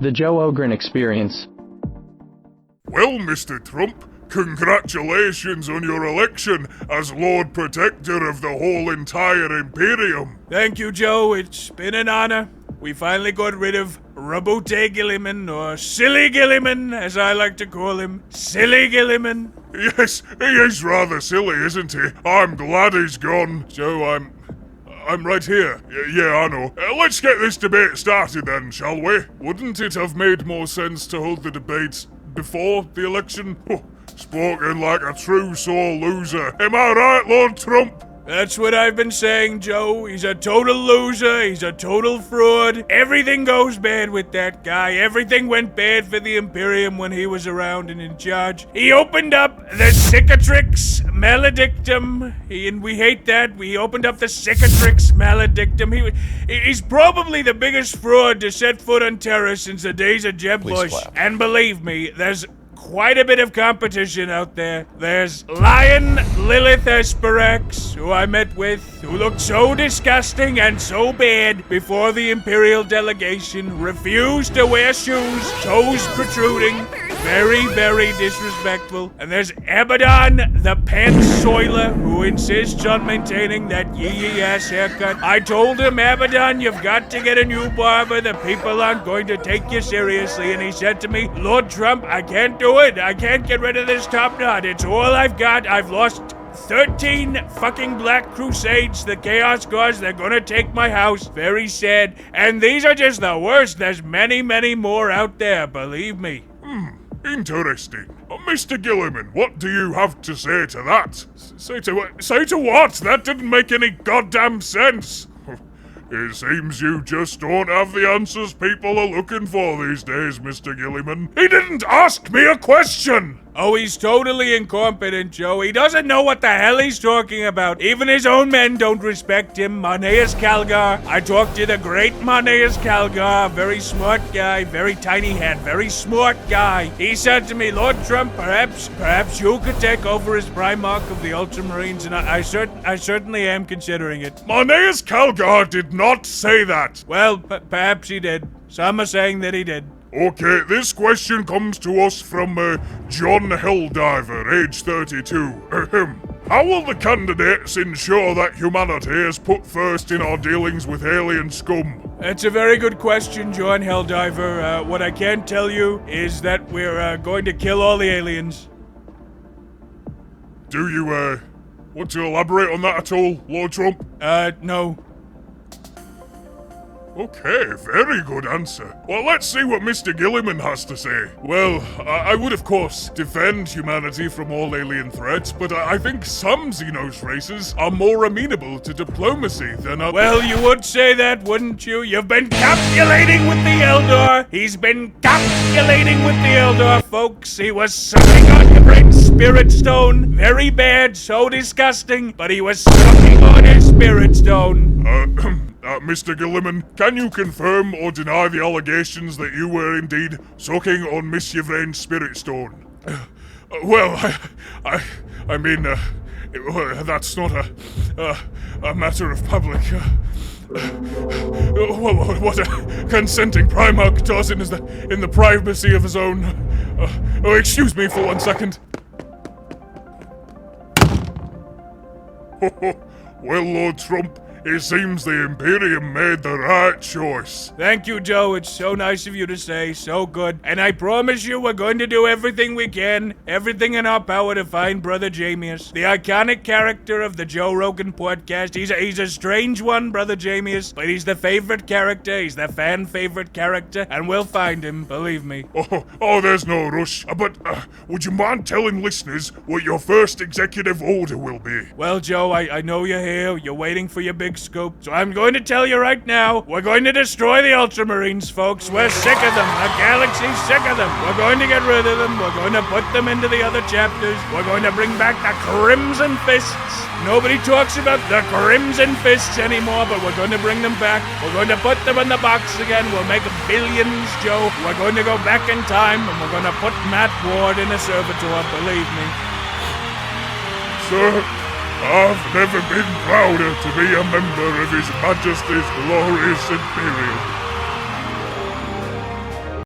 The Joe Ogryn Experience. Well, Mr. Trump, congratulations on your election as Lord Protector of the whole entire Imperium. Thank you, Joe. It's been an honor. We finally got rid of Robote Guilliman, or Silly Guilliman, as I like to call him. Silly Guilliman. Yes, he is rather silly, isn't he? I'm glad he's gone. Joe, I'm right here. Yeah, I know. Let's get this debate started then, shall we? Wouldn't it have made more sense to hold the debate before the election? Oh, spoken like a true sore loser. Am I right, Lord Trump? That's what I've been saying, Joe. He's a total loser. He's a total fraud. Everything goes bad with that guy. Everything went bad for the Imperium when he was around and in charge. He opened up the Cicatrix Maledictum. And we hate that. We opened up the Cicatrix Maledictum. He's probably the biggest fraud to set foot on Terra since the days of Jeb Bush. And believe me, there's quite a bit of competition out there. There's Lion Lelith Hespurax, who I met with, who looked so disgusting and so bad before the Imperial delegation, refused to wear shoes, toes protruding, very, very disrespectful. And there's Abaddon, the pants soiler, who insists on maintaining that yee-ass haircut. I told him, Abaddon, you've got to get a new barber. The people aren't going to take you seriously. And he said to me, Lord Trump, I can't do it. I can't get rid of this top knot. It's all I've got. I've lost 13 fucking Black Crusades. The Chaos Guards, they're gonna take my house. Very sad. And these are just the worst. There's many, many more out there, believe me. Interesting. Mr. Guilliman, what do you have to say to that? Say to what? That didn't make any goddamn sense. It seems you just don't have the answers people are looking for these days, Mr. Guilliman. He didn't ask me a question! Oh, he's totally incompetent, Joe. He doesn't know what the hell he's talking about. Even his own men don't respect him. Maneus Calgar. I talked to the great Maneus Calgar. Very smart guy, very tiny head, very smart guy. He said to me, Lord Trump, perhaps you could take over as Primarch of the Ultramarines, and I certainly am considering it. Maneus Calgar did not say that. Well, perhaps he did. Some are saying that he did. Okay, this question comes to us from John Helldiver, age 32. How will the candidates ensure that humanity is put first in our dealings with alien scum? That's a very good question, John Helldiver. What I can tell you is that we're going to kill all the aliens. Do you want to elaborate on that at all, Lord Trump? No. Okay, very good answer. Well, let's see what Mr. Guilliman has to say. Well, I would, of course, defend humanity from all alien threats, but I think some Xenos races are more amenable to diplomacy than others. Well, you would say that, wouldn't you? You've been calculating with the Eldor. He's been calculating with the Eldor, folks. He was sucking on your brain's spirit stone. Very bad, so disgusting, but he was sucking on his spirit stone. Mr. Guilliman, can you confirm or deny the allegations that you were indeed sucking on Miss Yvraine's spirit stone? Well, I mean, that's not a matter of public. What a consenting Primarch does in the privacy of his own. Excuse me for 1 second. Well, Lord Trump, it seems the Imperium made the right choice. Thank you, Joe. It's so nice of you to say. So good. And I promise you we're going to do everything we can, everything in our power to find Brother Jamus, the iconic character of the Joe Rogan podcast. He's a strange one, Brother Jamus, but he's the favorite character. He's the fan favorite character, and we'll find him, believe me. Oh, there's no rush. But would you mind telling listeners what your first executive order will be? Well, Joe, I know you're here. You're waiting for your big scoop. So I'm going to tell you right now, we're going to destroy the Ultramarines, folks. We're sick of them. The galaxy's sick of them. We're going to get rid of them. We're going to put them into the other chapters. We're going to bring back the Crimson Fists. Nobody talks about the Crimson Fists anymore, but we're going to bring them back. We're going to put them in the box again. We'll make billions, Joe. We're going to go back in time, and we're going to put Matt Ward in a servitor, believe me. Sir, I've never been prouder to be a member of His Majesty's glorious Imperium.